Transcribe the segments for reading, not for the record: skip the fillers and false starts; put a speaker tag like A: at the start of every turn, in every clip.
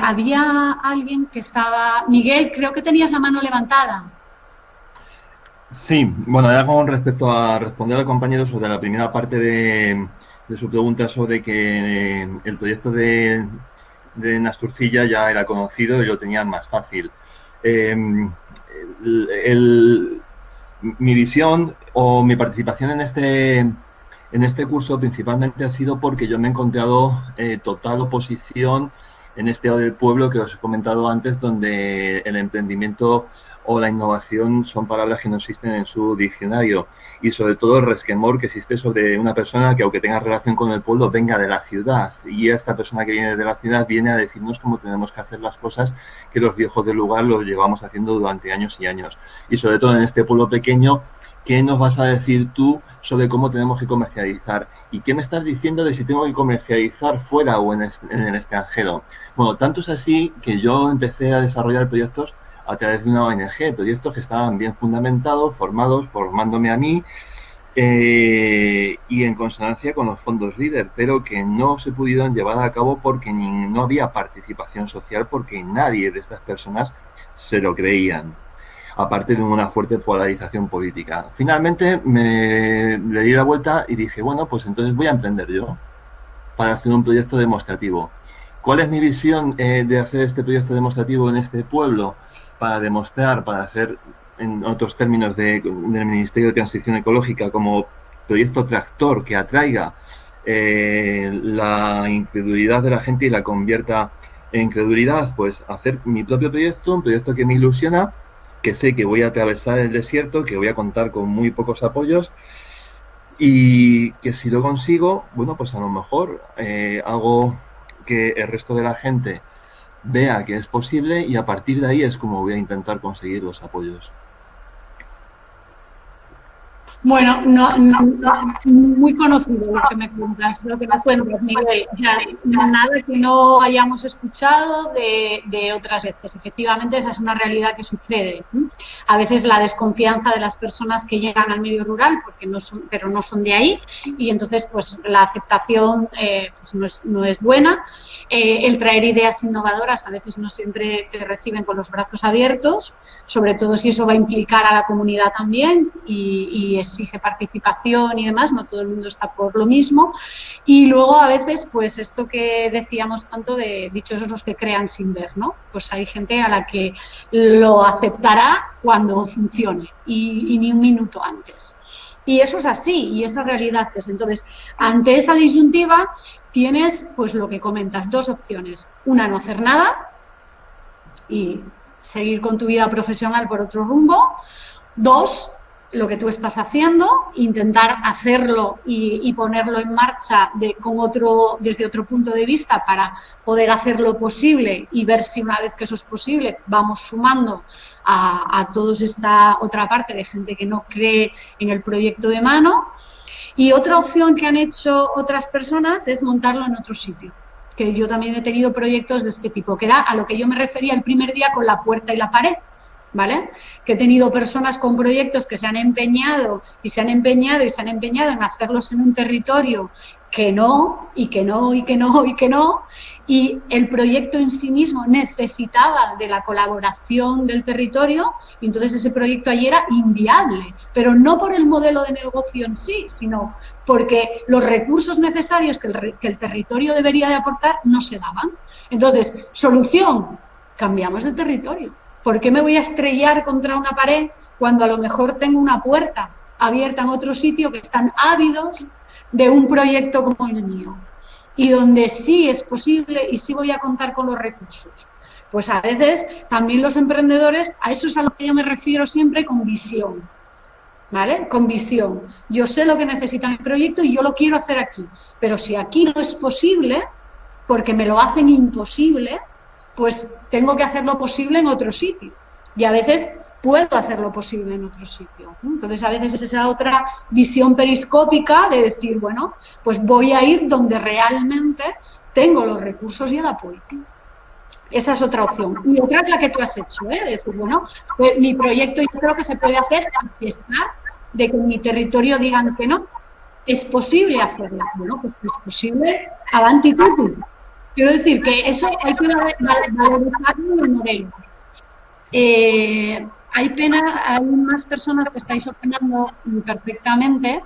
A: Había alguien que estaba... Miguel, creo que tenías la mano levantada.
B: Sí, bueno, era con respecto a responder al compañero sobre la primera parte de su pregunta sobre que el proyecto de Nasturcilla ya era conocido y lo tenían más fácil. Eh, el- el- Mi visión o mi participación en este curso principalmente ha sido porque yo me he encontrado total oposición en este del pueblo que os he comentado antes, donde el emprendimiento o la innovación son palabras que no existen en su diccionario, y sobre todo el resquemor que existe sobre una persona que, aunque tenga relación con el pueblo, venga de la ciudad, y esta persona que viene de la ciudad viene a decirnos cómo tenemos que hacer las cosas que los viejos del lugar lo llevamos haciendo durante años y años. Y sobre todo en este pueblo pequeño, ¿qué nos vas a decir tú sobre cómo tenemos que comercializar? ¿Y qué me estás diciendo de si tengo que comercializar fuera o en el extranjero? Bueno, tanto es así que yo empecé a desarrollar proyectos a través de una ONG, proyectos que estaban bien fundamentados, formados, formándome a mí, y en consonancia con los fondos líder, pero que no se pudieron llevar a cabo porque no había participación social, porque nadie de estas personas se lo creían, aparte de una fuerte polarización política. Finalmente le di la vuelta y dije, bueno, pues entonces voy a emprender yo para hacer un proyecto demostrativo. ¿Cuál es mi visión de hacer este proyecto demostrativo en este pueblo? Para demostrar, para hacer, en otros términos del Ministerio de Transición Ecológica, como proyecto tractor que atraiga la incredulidad de la gente y la convierta en credulidad, pues hacer mi propio proyecto, un proyecto que me ilusiona, que sé que voy a atravesar el desierto, que voy a contar con muy pocos apoyos, y que si lo consigo, bueno, pues a lo mejor hago que el resto de la gente vea que es posible, y a partir de ahí es como voy a intentar conseguir los apoyos.
A: Bueno, muy conocido lo que me cuentas, Miguel. O sea, nada que no hayamos escuchado de otras veces. Efectivamente, esa es una realidad que sucede. A veces la desconfianza de las personas que llegan al medio rural, porque no son, pero no son de ahí, y entonces pues la aceptación pues no es buena. El traer ideas innovadoras a veces no siempre te reciben con los brazos abiertos, sobre todo si eso va a implicar a la comunidad también y exige participación y demás, no todo el mundo está por lo mismo. Y luego a veces, pues esto que decíamos tanto de dichosos los que crean sin ver, ¿no? Pues hay gente a la que lo aceptará cuando funcione y ni un minuto antes. Y eso es así, y esa realidad es. Entonces, ante esa disyuntiva, tienes, pues lo que comentas, dos opciones. Una, no hacer nada y seguir con tu vida profesional por otro rumbo. Dos, lo que tú estás haciendo, intentar hacerlo y ponerlo en marcha desde otro punto de vista para poder hacerlo posible y ver si una vez que eso es posible vamos sumando a toda esta otra parte de gente que no cree en el proyecto de mano. Y otra opción que han hecho otras personas es montarlo en otro sitio, que yo también he tenido proyectos de este tipo, que era a lo que yo me refería el primer día con la puerta y la pared, ¿vale? Que he tenido personas con proyectos que se han empeñado y se han empeñado y se han empeñado en hacerlos en un territorio que no, y que no, y que no, y que no, y el proyecto en sí mismo necesitaba de la colaboración del territorio, y entonces ese proyecto allí era inviable, pero no por el modelo de negocio en sí, sino porque los recursos necesarios que el territorio debería de aportar no se daban. Entonces, solución, cambiamos de territorio. ¿Por qué me voy a estrellar contra una pared cuando a lo mejor tengo una puerta abierta en otro sitio que están ávidos de un proyecto como el mío? Y donde sí es posible y sí voy a contar con los recursos. Pues a veces también los emprendedores, a eso es a lo que yo me refiero siempre con visión, ¿vale? Con visión. Yo sé lo que necesita mi proyecto y yo lo quiero hacer aquí, pero si aquí no es posible, porque me lo hacen imposible, pues tengo que hacerlo posible en otro sitio. Y a veces puedo hacerlo posible en otro sitio. Entonces, a veces es esa otra visión periscópica de decir, bueno, pues voy a ir donde realmente tengo los recursos y el apoyo. Esa es otra opción. Y otra es la que tú has hecho, ¿eh? De decir, bueno, pues mi proyecto yo creo que se puede hacer a pesar de que en mi territorio digan que no. Es posible hacerlo. Bueno, pues es posible, avanti tutti. Quiero decir que eso hay que valorizarlo en el modelo. Hay más personas que estáis opinando perfectamente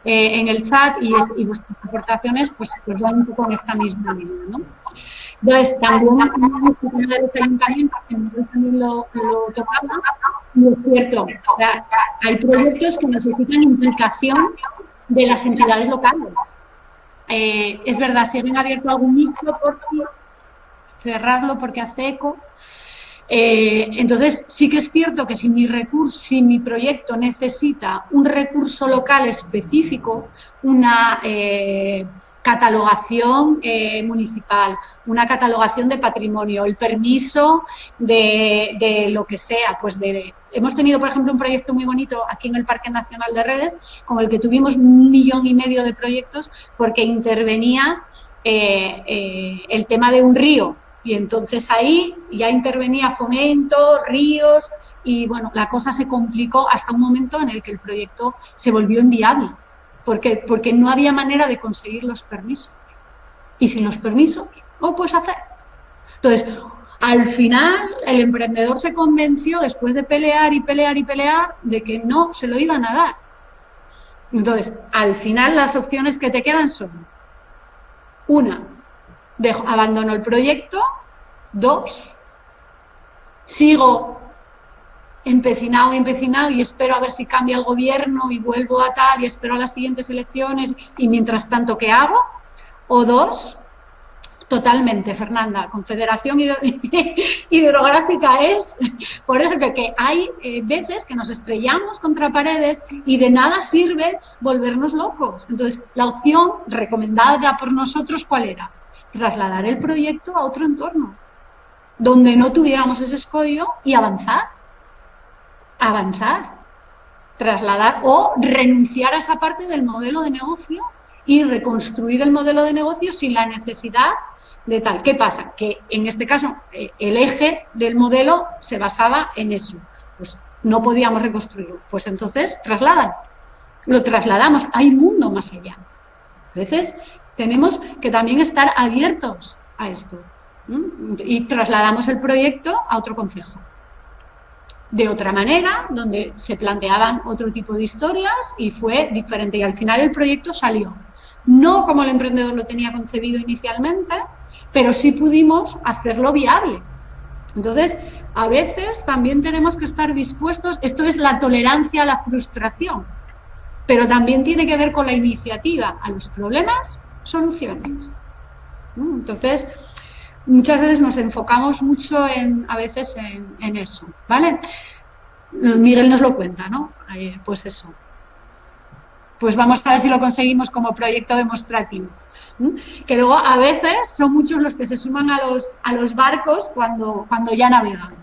A: en el chat y vuestras aportaciones pues van un poco en esta misma línea, ¿no? Entonces, también una de los ayuntamientos, que nosotros también lo tocaba, y es cierto, o sea, hay proyectos que necesitan implicación de las entidades locales. Es verdad, si habían abierto algún micro, por favor, cerrarlo porque hace eco. Entonces, sí que es cierto que si mi proyecto necesita un recurso local específico, una catalogación municipal, una catalogación de patrimonio, el permiso de lo que sea, pues hemos tenido, por ejemplo, un proyecto muy bonito aquí en el Parque Nacional de Redes, con el que tuvimos 1,5 millones de proyectos porque intervenía el tema de un río. Y entonces ahí ya intervenía Fomento, Ríos, y bueno, la cosa se complicó hasta un momento en el que el proyecto se volvió inviable, porque no había manera de conseguir los permisos. Y sin los permisos, no puedes hacer. Entonces, al final, el emprendedor se convenció, después de pelear y pelear y pelear, de que no se lo iban a dar. Entonces, al final, las opciones que te quedan son: una, abandono el proyecto; 2, sigo empecinado y espero a ver si cambia el gobierno y vuelvo a tal y espero a las siguientes elecciones y mientras tanto, ¿qué hago? O 2, totalmente, Fernanda, Confederación Hidrográfica es por eso que hay veces que nos estrellamos contra paredes y de nada sirve volvernos locos. Entonces, la opción recomendada por nosotros, ¿cuál era? Trasladar el proyecto a otro entorno donde no tuviéramos ese escollo y avanzar, trasladar o renunciar a esa parte del modelo de negocio y reconstruir el modelo de negocio sin la necesidad de tal. ¿Qué pasa? Que en este caso el eje del modelo se basaba en eso, pues no podíamos reconstruirlo, pues entonces lo trasladamos, hay mundo más allá. A veces tenemos que también estar abiertos a esto. Y trasladamos el proyecto a otro concejo. De otra manera, donde se planteaban otro tipo de historias y fue diferente. Y al final el proyecto salió. No como el emprendedor lo tenía concebido inicialmente, pero sí pudimos hacerlo viable. Entonces, a veces también tenemos que estar dispuestos, esto es la tolerancia a la frustración, pero también tiene que ver con la iniciativa a los problemas, soluciones. Entonces, muchas veces nos enfocamos mucho en eso, ¿vale? Miguel nos lo cuenta, ¿no? Pues eso. Pues vamos a ver si lo conseguimos como proyecto demostrativo. Que luego a veces son muchos los que se suman a los barcos cuando ya navegan.